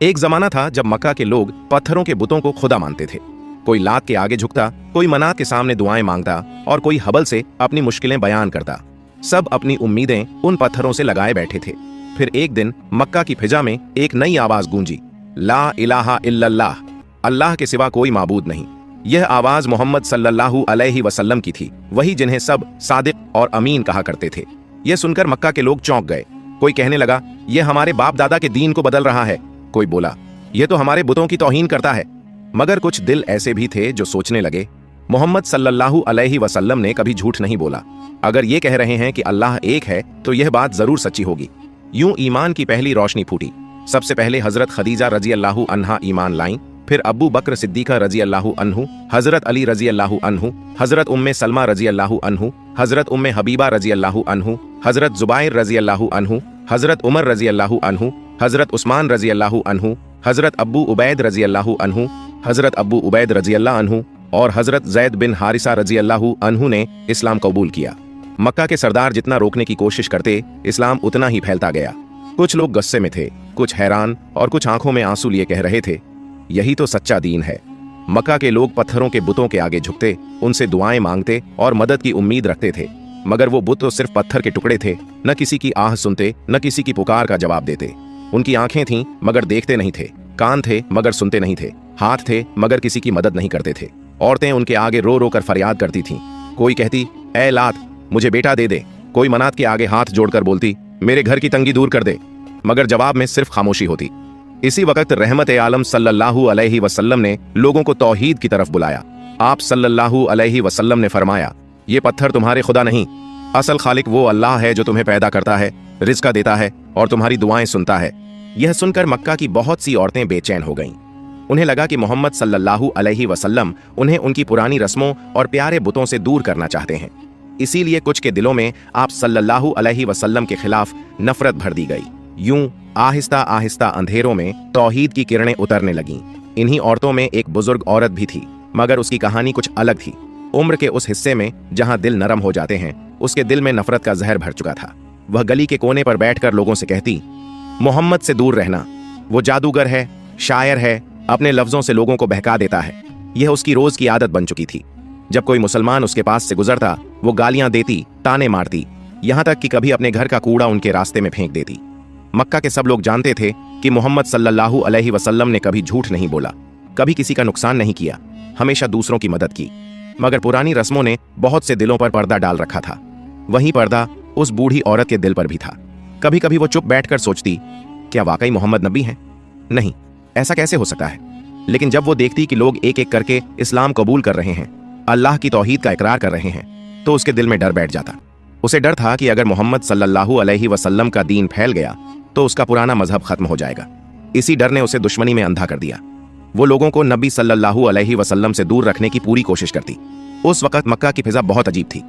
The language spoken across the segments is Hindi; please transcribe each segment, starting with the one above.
एक जमाना था जब मक्का के लोग पत्थरों के बुतों को खुदा मानते थे। कोई लात के आगे झुकता, कोई मनात के सामने दुआएं मांगता और कोई हबल से अपनी मुश्किलें बयान करता। सब अपनी उम्मीदें उन पत्थरों से लगाए बैठे थे। फिर एक दिन मक्का की फिजा में एक नई आवाज गूंजी, ला इलाहा इल्लल्लाह, अल्लाह के सिवा कोई माबूद नहीं। यह आवाज मोहम्मद सल्लल्लाहु अलैहि वसल्लम की थी, वही जिन्हें सब सादिक और अमीन कहा करते थे। यह सुनकर मक्का के लोग चौंक गए। कोई कहने लगा, यह हमारे बाप दादा के दीन को बदल रहा है। कोई बोला, यह तो हमारे बुतों की तौहीन करता है। मगर कुछ दिल ऐसे भी थे जो सोचने लगे, मोहम्मद सल्लल्लाहु अलैहि वसल्लम ने कभी झूठ नहीं बोला। अगर ये कह रहे हैं कि अल्लाह एक है तो यह बात जरूर सच्ची होगी। यूं ईमान की पहली रोशनी फूटी। सबसे पहले हजरत खदीजा रजी अल्लाहु अन्हा ईमान लाईं, फिर अबू बकर सिद्दीका रजी अल्लाहु अन्हु, हजरत अली रजी अल्लाहु अन्हु, हजरत उम्मे सलमा रजी अल्लाहु अन्हु, हजरत उम्मे हबीबा रजी अल्लाहु अन्हु, हजरत जुबाइर रजी अल्लाहु अन्हु, हजरत उमर रजी अल्लाहु अन्हु, हजरत उस्मान रजी अल्लाहु अन्हु, हजरत अबू उबैद रजी अल्लाहु अन्हु, हजरत अबू उबैद रजी अल्लाह अन्हु और हजरत जैद बिन हारिसा रजी अल्लाहु अन्हु ने इस्लाम कबूल किया। मक्का के सरदार जितना रोकने की कोशिश करते, इस्लाम उतना ही फैलता गया। कुछ लोग गुस्से में थे, कुछ हैरान और कुछ आंखों में आंसू लिए कह रहे थे, यही तो सच्चा दीन है। मक्का के लोग पत्थरों के बुतों के आगे झुकते, उनसे दुआएं मांगते और मदद की उम्मीद रखते थे। मगर वो बुत तो सिर्फ पत्थर के टुकड़े थे, न किसी की आह सुनते, न किसी की पुकार का जवाब देते। उनकी आंखें थीं मगर देखते नहीं थे, कान थे मगर सुनते नहीं थे, हाथ थे मगर किसी की मदद नहीं करते थे। औरतें उनके आगे रो रो कर फरियाद करती थीं। कोई कहती, ए लात, मुझे बेटा दे दे। कोई मनात के आगे हाथ जोड़कर बोलती, मेरे घर की तंगी दूर कर दे। मगर जवाब में सिर्फ खामोशी होती। इसी वक्त रहमत आलम सल्लल्लाहु अलैहि वसल्लम ने लोगों को तौहीद की तरफ बुलाया। आप सल्लल्लाहु अलैहि वसल्लम ने फरमाया, ये पत्थर तुम्हारे खुदा नहीं, असल खालिक वो अल्लाह है जो तुम्हें पैदा करता है, रिज़्क़ देता है और तुम्हारी दुआएं सुनता है। यह सुनकर मक्का की बहुत सी औरतें बेचैन हो गईं। उन्हें लगा कि मोहम्मद सल्लल्लाहु अलैहि वसल्लम उन्हें उनकी पुरानी रस्मों और प्यारे बुतों से दूर करना चाहते हैं। इसीलिए कुछ के दिलों में आप सल्लल्लाहु अलैहि वसल्लम के खिलाफ नफरत भर दी गई। यूं आहिस्ता आहिस्ता अंधेरों में तौहीद की किरणें उतरने लगीं। इन्हीं औरतों में एक बुजुर्ग औरत भी थी, मगर उसकी कहानी कुछ अलग थी। उम्र के उस हिस्से में जहां दिल नरम हो जाते हैं, उसके दिल में नफरत का जहर भर चुका था। वह गली के कोने पर बैठकर लोगों से कहती, मोहम्मद से दूर रहना, वो जादूगर है, शायर है, अपने लफ्जों से लोगों को बहका देता है। यह उसकी रोज की आदत बन चुकी थी। जब कोई मुसलमान उसके पास से गुजरता, वो गालियां देती, ताने मारती, यहां तक कि कभी अपने घर का कूड़ा उनके रास्ते में फेंक देती। मक्का के सब लोग जानते थे कि मोहम्मद सल्लल्लाहु अलैहि वसल्लम ने कभी झूठ नहीं बोला, कभी किसी का नुकसान नहीं किया, हमेशा दूसरों की मदद की। मगर पुरानी रस्मों ने बहुत से दिलों पर पर्दा डाल रखा था। वही पर्दा उस बूढ़ी औरत के दिल पर भी था। कभी कभी वो चुप बैठकर सोचती, क्या वाकई मोहम्मद नबी हैं? नहीं, ऐसा कैसे हो सकता है? लेकिन जब वो देखती कि लोग एक एक करके इस्लाम कबूल कर रहे हैं, अल्लाह की तौहीद का इकरार कर रहे हैं, तो उसके दिल में डर बैठ जाता। उसे डर था कि अगर मोहम्मद सल्लल्लाहु अलैहि वसल्लम का दीन फैल गया तो उसका पुराना मजहब खत्म हो जाएगा। इसी डर ने उसे दुश्मनी में अंधा कर दिया। वो लोगों को नबी सल्लल्लाहु अलैहि वसल्लम से दूर रखने की पूरी कोशिश करती। उस वक्त मक्का की फिजा बहुत अजीब थी।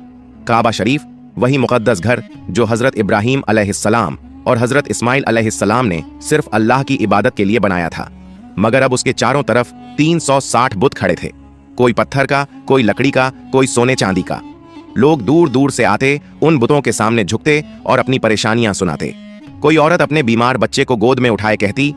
काबा शरीफ, वही मुकद्दस घर जो हजरत इब्राहीम अलैहिस्सलाम और हजरत इस्माइल अलैहिस्सलाम ने सिर्फ अल्लाह की इबादत के लिए बनाया था, मगर अब उसके चारों तरफ 360 बुत खड़े थे। कोई पत्थर का, कोई लकड़ी का, कोई सोने चांदी का। लोग दूर दूर से आते, उन बुतों के सामने झुकते और अपनी परेशानियां सुनाते। कोई औरत अपने बीमार बच्चे को गोद में उठाए कहती,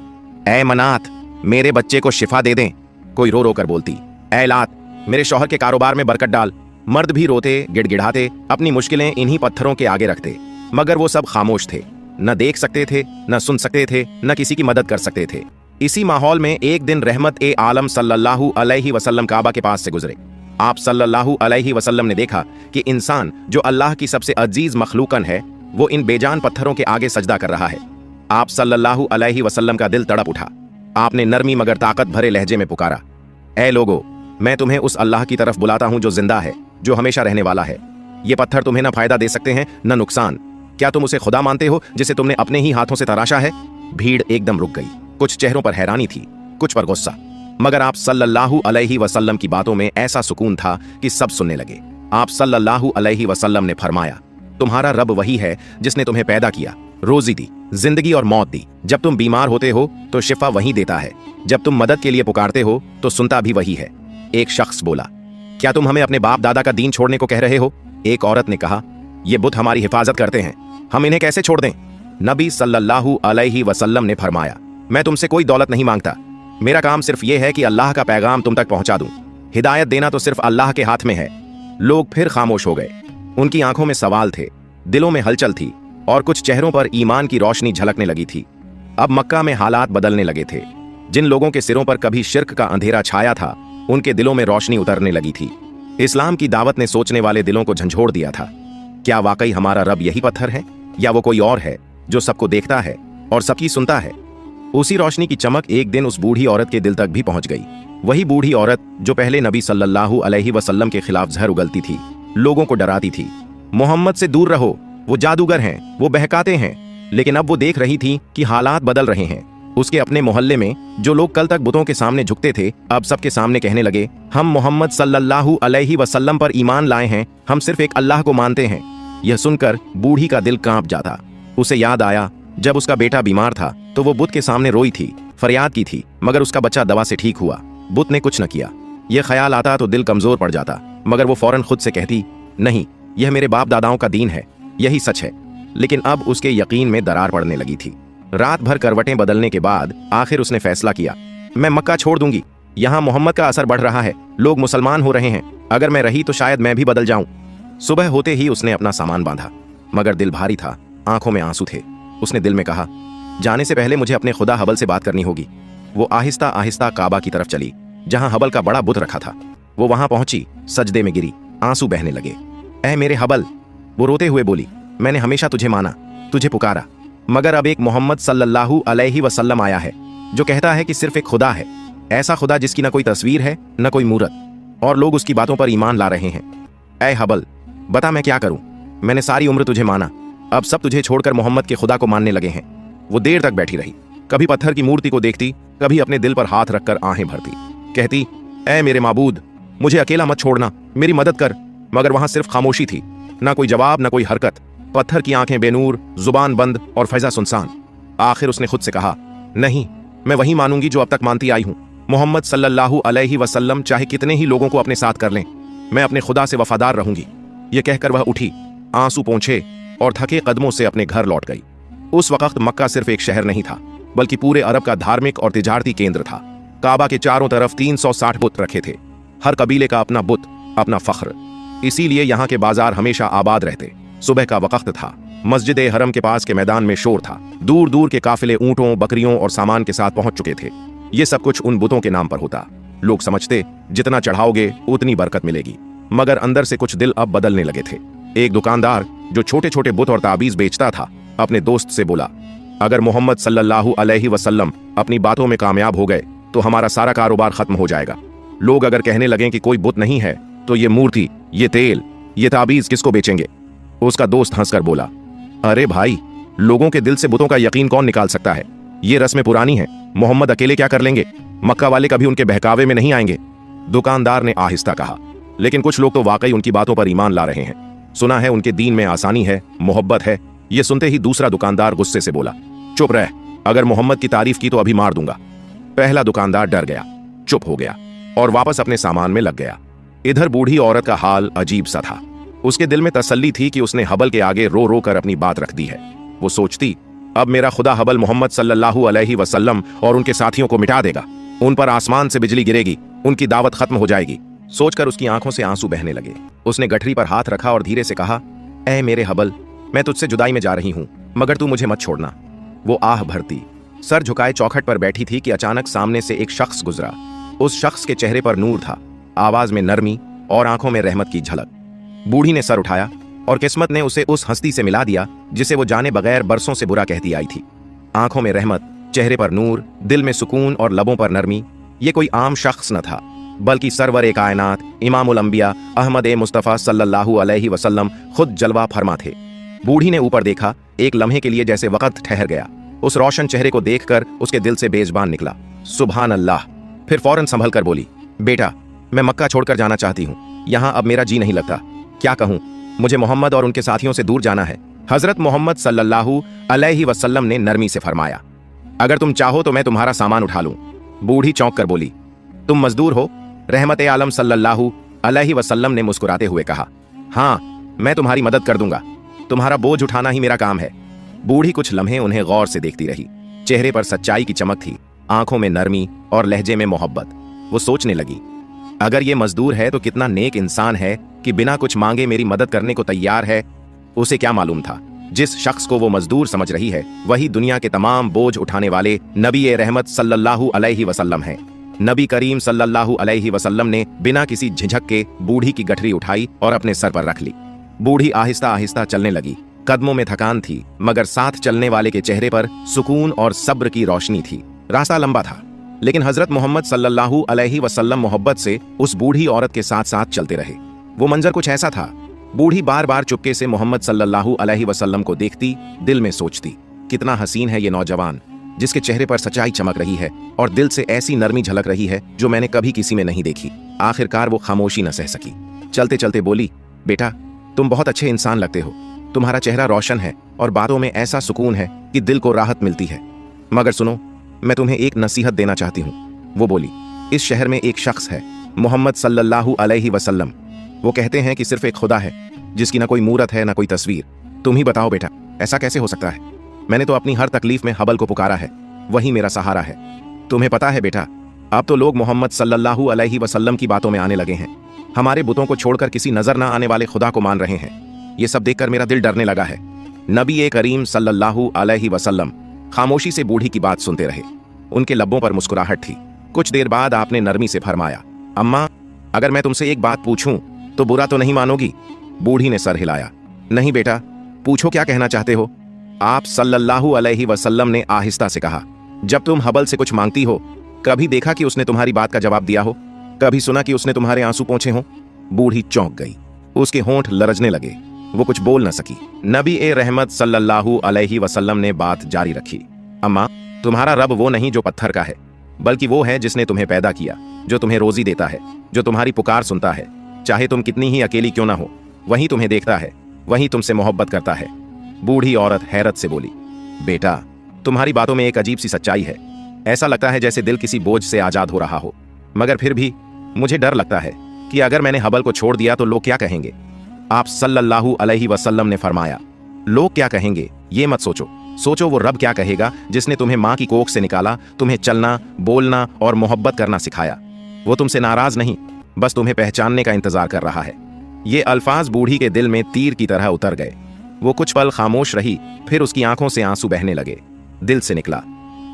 ए मनात, मेरे बच्चे को शिफा दे दें। कोई रो रो कर बोलती, ए लात, मेरे शौहर के कारोबार में बरकत डाल। मर्द भी रोते, गिड़गिड़ाते, अपनी मुश्किलें इन्हीं पत्थरों के आगे रखते। मगर वो सब खामोश थे, न देख सकते थे, न सुन सकते थे, न किसी की मदद कर सकते थे। इसी माहौल में एक दिन रहमत ए आलम सल्लल्लाहु अलैहि वसल्लम काबा के पास से गुजरे। आप सल्लल्लाहु अलैहि वसल्लम ने देखा कि इंसान जो अल्लाह की सबसे अजीज मखलूकन है, वो इन बेजान पत्थरों के आगे सजदा कर रहा है। आप सल्लल्लाहु अलैहि वसल्लम का दिल तड़प उठा। आपने नरमी मगर ताकत भरे लहजे में पुकारा, ए लोगो, मैं तुम्हें उस अल्लाह की तरफ बुलाता हूं जो जिंदा है, जो हमेशा रहने वाला है। ये पत्थर तुम्हें न फायदा दे सकते हैं न नुकसान। क्या तुम उसे खुदा मानते हो जिसे तुमने अपने ही हाथों से तराशा है? भीड़ एकदम रुक गई। कुछ चेहरों पर हैरानी थी, कुछ पर गुस्सा। मगर आप सल्लल्लाहु अलैहि वसल्लम की बातों में ऐसा सुकून था कि सब सुनने लगे। आप सल्लल्लाहु अलैहि वसल्लम ने फरमाया, तुम्हारा रब वही है जिसने तुम्हें पैदा किया, रोजी दी, जिंदगी और मौत दी। जब तुम बीमार होते हो तो शिफा वही देता है, जब तुम मदद के लिए पुकारते हो तो सुनता भी वही है। एक शख्स बोला, क्या तुम हमें अपने बाप दादा का दीन छोड़ने को कह रहे हो? एक औरत ने कहा, ये बुत हमारी हिफाजत करते हैं, हम इन्हें कैसे छोड़ दें? नबी सल्लल्लाहु अलैहि वसल्लम ने फरमाया, मैं तुमसे कोई दौलत नहीं मांगता। मेरा काम सिर्फ यह है कि अल्लाह का पैगाम तुम तक पहुंचा दूं। हिदायत देना तो सिर्फ अल्लाह के हाथ में है। लोग फिर खामोश हो गए। उनकी आंखों में सवाल थे, दिलों में हलचल थी और कुछ चेहरों पर ईमान की रोशनी झलकने लगी थी। अब मक्का में हालात बदलने लगे थे। जिन लोगों के सिरों पर कभी शिर्क का अंधेरा छाया था, उनके दिलों में रोशनी उतरने लगी थी। इस्लाम की दावत ने सोचने वाले दिलों को झंझोड़ दिया था। क्या वाकई हमारा रब यही पत्थर है, या वो कोई और है जो सबको देखता है और सबकी सुनता है? उसी रोशनी की चमक एक दिन उस बूढ़ी औरत के दिल तक भी पहुंच गई। वही बूढ़ी औरत जो पहले नबी सल्लल्लाहु अलैहि वसल्लम के खिलाफ जहर उगलती थी, लोगों को डराती थी। मोहम्मद से दूर रहो, वो जादूगर हैं, वो बहकाते हैं। लेकिन अब वो देख रही थी कि हालात बदल रहे हैं। उसके अपने मोहल्ले में जो लोग कल तक बुतों के सामने झुकते थे, अब सबके सामने कहने लगे, हम मोहम्मद सल्लल्लाहु अलैहि वसल्लम पर ईमान लाए हैं, हम सिर्फ एक अल्लाह को मानते हैं। यह सुनकर बूढ़ी का दिल कांप जाता। उसे याद आया जब उसका बेटा बीमार था तो वो बुत के सामने रोई थी, फरियाद की थी, मगर उसका बच्चा दवा से ठीक हुआ। बुत ने कुछ न किया। यह ख्याल आता तो दिल कमजोर पड़ जाता, मगर वो फौरन खुद से कहती, नहीं, यह मेरे बाप दादाओं का दीन है, यही सच है। लेकिन अब उसके यकीन में दरार पड़ने लगी थी। रात भर करवटें बदलने के बाद आखिर उसने फैसला किया, मैं मक्का छोड़ दूंगी। यहाँ मोहम्मद का असर बढ़ रहा है, लोग मुसलमान हो रहे हैं। अगर मैं रही तो शायद मैं भी बदल जाऊं। सुबह होते ही उसने अपना सामान बांधा, मगर दिल भारी था, आंखों में आंसू थे। उसने दिल में कहा, जाने से पहले मुझे अपने खुदा हबल से बात करनी होगी। वो आहिस्ता आहिस्ता काबा की तरफ चली, जहां हबल का बड़ा बुत रखा था। वो वहां पहुंची, सजदे में गिरी, आंसू बहने लगे। ऐ मेरे हबल, वो रोते हुए बोली, मैंने हमेशा तुझे माना, तुझे पुकारा, मगर अब एक मोहम्मद सल्लल्लाहु अलैहि वसल्लम आया है जो कहता है कि सिर्फ एक खुदा है, ऐसा खुदा जिसकी न कोई तस्वीर है न कोई मूरत, और लोग उसकी बातों पर ईमान ला रहे हैं। ऐ हबल, बता मैं क्या करूं? मैंने सारी उम्र तुझे माना, अब सब तुझे छोड़कर मोहम्मद के खुदा को मानने लगे हैं। वो देर तक बैठी रही, कभी पत्थर की मूर्ति को देखती, कभी अपने दिल पर हाथ रखकर आहें भरती, कहती, ऐ मेरे माबूद, मुझे अकेला मत छोड़ना, मेरी मदद कर। मगर वहां सिर्फ खामोशी थी, ना कोई जवाब, ना कोई हरकत। पत्थर की आंखें बेनूर, जुबान बंद और फैजा सुनसान। आखिर उसने खुद से कहा, नहीं, मैं वही मानूंगी जो अब तक मानती आई हूं। मोहम्मद सल्लल्लाहु अलैहि वसल्लम चाहे कितने ही लोगों को अपने साथ कर लें, मैं अपने खुदा से वफादार रहूंगी। यह कहकर वह उठी, आंसू पोंछे और थके कदमों से अपने घर लौट गई। उस वक्त मक्का सिर्फ एक शहर नहीं था, बल्कि पूरे अरब का धार्मिक और तिजारती केंद्र था। काबा के चारों तरफ 360 बुत रखे थे, हर कबीले का अपना बुत, अपना फख्र। इसीलिए यहाँ के बाजार हमेशा आबाद रहते। सुबह का वक्त था, मस्जिद हरम के पास के मैदान में शोर था। दूर दूर के काफिले ऊंटों, बकरियों और सामान के साथ पहुंच चुके थे। ये सब कुछ उन बुतों के नाम पर होता। लोग समझते जितना चढ़ाओगे उतनी बरकत मिलेगी, मगर अंदर से कुछ दिल अब बदलने लगे थे। एक दुकानदार जो छोटे छोटे बुत और ताबीज बेचता था, अपने दोस्त से बोला, अगर मोहम्मद सल्लल्लाहु अलैहि वसल्लम अपनी बातों में कामयाब हो गए तो हमारा सारा कारोबार खत्म हो जाएगा। लोग अगर कहने लगें कि कोई बुत नहीं है तो ये मूर्ति, ये तेल, ये ताबीज किसको बेचेंगे? उसका दोस्त हंसकर बोला, अरे भाई, लोगों के दिल से बुतों का यकीन कौन निकाल सकता है? ये रस्में पुरानी हैं, मोहम्मद अकेले क्या कर लेंगे? मक्का वाले कभी उनके बहकावे में नहीं आएंगे। दुकानदार ने आहिस्ता कहा, लेकिन कुछ लोग तो वाकई उनकी बातों पर ईमान ला रहे हैं। सुना है उनके दीन में आसानी है, मोहब्बत है। ये सुनते ही दूसरा दुकानदार गुस्से से बोला, चुप रह, अगर मोहम्मद की तारीफ की तो अभी मार दूंगा। पहला दुकानदार डर गया, चुप हो गया और वापस अपने सामान में लग गया। इधर बूढ़ी औरत का हाल अजीब सा था। उसके दिल में तसल्ली थी कि उसने हबल के आगे रो रो कर अपनी बात रख दी है। वो सोचती, अब मेरा खुदा हबल मोहम्मद सल्लल्लाहु अलैहि वसल्लम और उनके साथियों को मिटा देगा, उन पर आसमान से बिजली गिरेगी, उनकी दावत खत्म हो जाएगी। सोचकर उसकी आंखों से आंसू बहने लगे। उसने गठरी पर हाथ रखा और धीरे से कहा, ऐ मेरे हबल, मैं तुझसे जुदाई में जा रही हूं, मगर तू मुझे मत छोड़ना। वो आह भरती, सर झुकाए चौखट पर बैठी थी कि अचानक सामने से एक शख्स गुजरा। उस शख्स के चेहरे पर नूर था, आवाज में नरमी और आंखों में रहमत की झलक। बूढ़ी ने सर उठाया और किस्मत ने उसे उस हस्ती से मिला दिया जिसे वो जाने बगैर बरसों से बुरा कहती आई थी। आंखों में रहमत, चेहरे पर नूर, दिल में सुकून और लबों पर नरमी। ये कोई आम शख्स न था, बल्कि सरवर ए कायनात, इमामुल अंबिया, अहमद ए मुस्तफ़ा सल्लल्लाहु अलैहि वसल्लम खुद जलवा फरमा थे। बूढ़ी ने ऊपर देखा, एक लम्हे के लिए जैसे वक्त ठहर गया। उस रोशन चेहरे को देखकर उसके दिल से बेज़बान निकला, सुभान अल्लाह। फिर फौरन संभल कर बोली, बेटा, मैं मक्का छोड़कर जाना चाहती हूँ, यहाँ अब मेरा जी नहीं लगता। क्या कहूँ, मुझे मोहम्मद और उनके साथियों से दूर जाना है। हजरत मोहम्मद सल्लल्लाहु अलैहि वसल्लम ने नरमी से फरमाया, अगर तुम चाहो तो मैं तुम्हारा सामान उठा लूं। बूढ़ी चौंक कर बोली, तुम मजदूर हो? रहमत ए आलम सल्लल्लाहु अलैहि वसल्लम ने मुस्कुराते हुए कहा, हाँ, मैं तुम्हारी मदद कर दूंगा, तुम्हारा बोझ उठाना ही मेरा काम है। बूढ़ी कुछ लम्हे उन्हें गौर से देखती रही। चेहरे पर सच्चाई की चमक थी, आंखों में नरमी और लहजे में मोहब्बत। वो सोचने लगी, अगर ये मजदूर है तो कितना नेक इंसान है कि बिना कुछ मांगे मेरी मदद करने को तैयार है। उसे क्या मालूम था, जिस शख्स को वो मजदूर समझ रही है वही दुनिया के तमाम बोझ उठाने वाले नबी ए रहमत सल्लल्लाहु अलैहि वसल्लम हैं। नबी करीम सल्लल्लाहु अलैहि वसल्लम ने बिना किसी झिझक के बूढ़ी की गठरी उठाई और अपने सर पर रख ली। बूढ़ी आहिस्ता आहिस्ता चलने लगी। कदमों में थकान थी, मगर साथ चलने वाले के चेहरे पर सुकून और सब्र की रोशनी थी। रास्ता लंबा था, लेकिन हजरत मोहम्मद सल्लल्लाहु अलैहि वसल्लम मोहब्बत से उस बूढ़ी औरत के साथ साथ चलते रहे। वो मंजर कुछ ऐसा था, बूढ़ी बार बार चुपके से मोहम्मद सल्लल्लाहु अलैहि वसल्लम को देखती, दिल में सोचती, कितना हसीन है ये नौजवान, जिसके चेहरे पर सच्चाई चमक रही है और दिल से ऐसी नरमी झलक रही है जो मैंने कभी किसी में नहीं देखी। आखिरकार वो खामोशी न सह सकी। चलते चलते बोली, बेटा तुम बहुत अच्छे इंसान लगते हो, तुम्हारा चेहरा रोशन है और बातों में ऐसा सुकून है कि दिल को राहत मिलती है। मगर सुनो, मैं तुम्हें एक नसीहत देना चाहती हूँ। वो बोली, इस शहर में एक शख्स है, मोहम्मद सल्लल्लाहु अलैहि वसल्लम। वो कहते हैं कि सिर्फ एक खुदा है, जिसकी ना कोई मूरत है ना कोई तस्वीर। तुम ही बताओ बेटा, ऐसा कैसे हो सकता है? मैंने तो अपनी हर तकलीफ में हबल को पुकारा है, वही मेरा सहारा है। तुम्हें पता है बेटा, अब तो लोग मोहम्मद सल्लल्लाहु अलैहि वसल्लम की बातों में आने लगे हैं। हमारे बुतों को छोड़कर किसी नजर ना आने वाले खुदा को मान रहे हैं। ये सब देखकर मेरा दिल डरने लगा है। नबी ए करीम सल्लल्लाहु अलैहि वसल्लम खामोशी से बूढ़ी की बात सुनते रहे। उनके लब्बों पर मुस्कुराहट थी। कुछ देर बाद आपने नरमी से फरमाया, अम्मा अगर मैं तुमसे एक बात पूछूं तो बुरा तो नहीं मानोगी? बूढ़ी ने सर हिलाया। नहीं बेटा, पूछो क्या कहना चाहते हो? आप सल्लल्लाहु अलैहि वसल्लम ने आहिस्ता से कहा, जब तुम हबल से कुछ मांगती हो, कभी देखा कि उसने तुम्हारी बात का जवाब दिया हो? कभी सुना कि उसने तुम्हारे आंसू पोंछे हो? बूढ़ी चौंक गई, उसके होंठ लरजने लगे, वो कुछ बोल न सकी। नबी ए रहमत सल्लल्लाहु अलैहि वसल्लम ने बात जारी रखी, अम्मा तुम्हारा रब वो नहीं जो पत्थर का है, बल्कि वो है जिसने तुम्हें पैदा किया, जो तुम्हें रोजी देता है, जो तुम्हारी पुकार सुनता है। चाहे तुम कितनी ही अकेली क्यों ना हो, वही तुम्हें देखता है, वही तुमसे मोहब्बत करता है। बूढ़ी औरत हैरत से बोली, बेटा तुम्हारी बातों में एक अजीब सी सच्चाई है। ऐसा लगता है जैसे दिल किसी बोझ से आजाद हो रहा हो, मगर फिर भी मुझे डर लगता है कि अगर मैंने हबल को छोड़ दिया तो लोग क्या कहेंगे। आप सल्लल्लाहु अलैहि वसल्लम ने फरमाया, लोग क्या कहेंगे ये मत सोचो, सोचो वो रब क्या कहेगा जिसने तुम्हें माँ की कोख से निकाला, तुम्हें चलना, बोलना और मोहब्बत करना सिखाया। वो तुमसे नाराज नहीं, बस तुम्हें पहचानने का इंतजार कर रहा है। ये अल्फाज बूढ़ी के दिल में तीर की तरह उतर गए। वो कुछ पल खामोश रही, फिर उसकी आंखों से आंसू बहने लगे। दिल से निकला,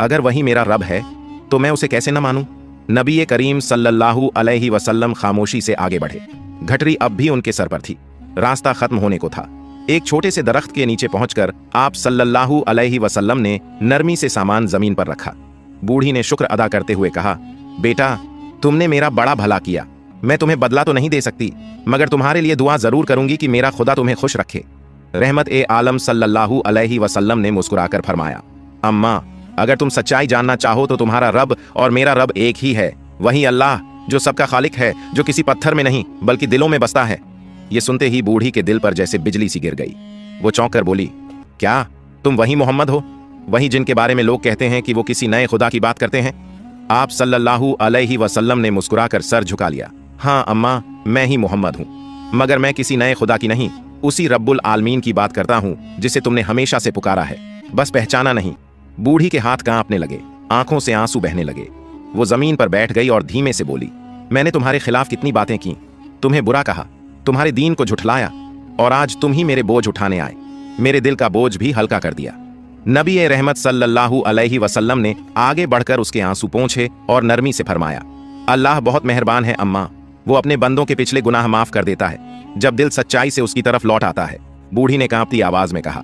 अगर वही मेरा रब है तो मैं उसे कैसे न मानूं? नबी करीम सल्लल्लाहु अलैहि वसल्लम खामोशी से आगे बढ़े। घटरी अब भी उनके सर पर थी, रास्ता खत्म होने को था। एक छोटे से दरख्त के नीचे पहुंचकर आप सल्लल्लाहु अलैहि वसल्लम ने नरमी से सामान जमीन पर रखा। बूढ़ी ने शुक्र अदा करते हुए कहा, बेटा तुमने मेरा बड़ा भला किया। मैं तुम्हें बदला तो नहीं दे सकती, मगर तुम्हारे लिए दुआ जरूर करूंगी कि मेरा खुदा तुम्हें खुश रखे। रहमत ए आलम सल्लल्लाहु अलैहि वसल्लम ने मुस्कुराकर फरमाया, अम्मा अगर तुम सच्चाई जानना चाहो तो तुम्हारा रब और मेरा रब एक ही है, वही अल्लाह जो सबका खालिक है, जो किसी पत्थर में नहीं बल्कि दिलों में बसता है। ये सुनते ही बूढ़ी के दिल पर जैसे बिजली सी गिर गई। वो चौंक कर बोली, क्या तुम वही मोहम्मद हो, वही जिनके बारे में लोग कहते हैं कि वो किसी नए खुदा की बात करते हैं? आप सल्लल्लाहु अलैहि वसल्लम ने मुस्कुराकर सर झुका लिया। हाँ अम्मा, मैं ही मोहम्मद हूँ, मगर मैं किसी नए खुदा की नहीं, उसी रब्बुल आलमीन की बात करता हूँ जिसे तुमने हमेशा से पुकारा है, बस पहचाना नहीं। बूढ़ी के हाथ कांपने लगे, आंखों से आंसू बहने लगे। वो जमीन पर बैठ गई और धीमे से बोली, मैंने तुम्हारे खिलाफ कितनी बातें की, तुम्हें बुरा कहा, तुम्हारे दीन को झुठलाया, और आज तुम ही मेरे बोझ उठाने आए, मेरे दिल का बोझ भी हल्का कर दिया। नबी ए रहमत सल्लल्लाहु अलैहि वसल्लम ने आगे बढ़कर उसके आंसू पोंछे और नरमी से फरमाया, अल्लाह बहुत मेहरबान है अम्मा, वो अपने बंदों के पिछले गुनाह माफ कर देता है जब दिल सच्चाई से उसकी तरफ लौट आता है। बूढ़ी ने कांपती आवाज में कहा,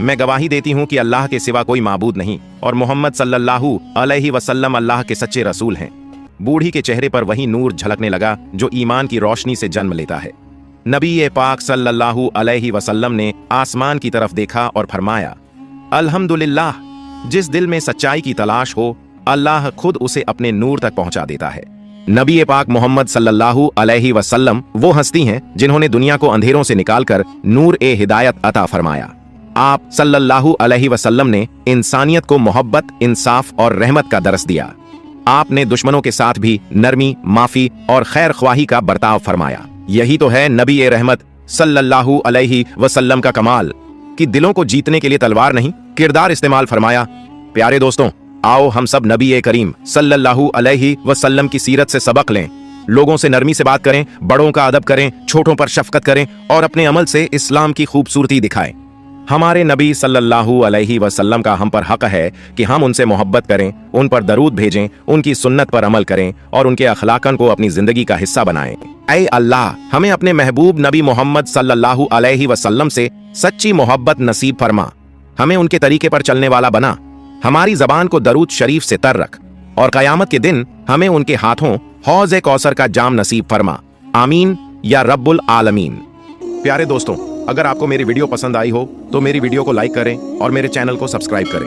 मैं गवाही देती हूँ कि अल्लाह के सिवा कोई माबूद नहीं और मोहम्मद सल्लल्लाहु अलैहि वसल्लम अल्लाह के सच्चे रसूल हैं। बूढ़ी के चेहरे पर वही नूर झलकने लगा जो ईमान की रोशनी से जन्म लेता है। नबी पाक सल्लल्लाहु अलैहि वसल्लम ने आसमान की तरफ देखा और फरमाया, अल्हम्दुलिल्लाह, जिस दिल में सच्चाई की तलाश हो अल्लाह खुद उसे अपने नूर तक पहुंचा देता है। नबी पाक मोहम्मद सल्लल्लाहु अलैहि वसल्लम वो हस्ती हैं जिन्होंने दुनिया को अंधेरों से निकालकर नूर ए हिदायत अता फरमाया। आप सल्लल्लाहु अलैहि वसल्लम ने इंसानियत को मोहब्बत, इंसाफ और रहमत का दरस दिया। आपने दुश्मनों के साथ भी नरमी, माफी और खैर ख्वाही का बर्ताव फरमाया। यही तो है नबी ए रहमत सल्लल्लाहु अलैहि वसल्लम का कमाल कि दिलों को जीतने के लिए तलवार नहीं, किरदार इस्तेमाल फरमाया। प्यारे दोस्तों, आओ हम सब नबी ए करीम सल्लल्लाहु अलैहि वसल्लम की सीरत से सबक लें। लोगों से नरमी से बात करें, बड़ों का अदब करें, छोटों पर शफकत करें और अपने अमल से इस्लाम की खूबसूरती दिखाएं। हमारे नबी सल्लल्लाहु अलैहि वसल्लम का हम पर हक है कि हम उनसे मोहब्बत करें, उन पर दरूद भेजें, उनकी सुन्नत पर अमल करें और उनके अखलाकन को अपनी जिंदगी का हिस्सा बनाएं। ऐ अल्लाह, हमें अपने महबूब नबी मोहम्मद सल्लल्लाहु अलैहि वसल्लम से सच्ची मोहब्बत नसीब फरमा। हमें उनके तरीके पर चलने वाला बना। हमारी जबान को दरूद शरीफ से तर रख और कयामत के दिन हमें उनके हाथों हौज़ कौसर का जाम नसीब फरमा। आमीन या रब्बुल आलमीन। प्यारे दोस्तों, अगर आपको मेरी वीडियो पसंद आई हो तो मेरी वीडियो को लाइक करें और मेरे चैनल को सब्सक्राइब करें।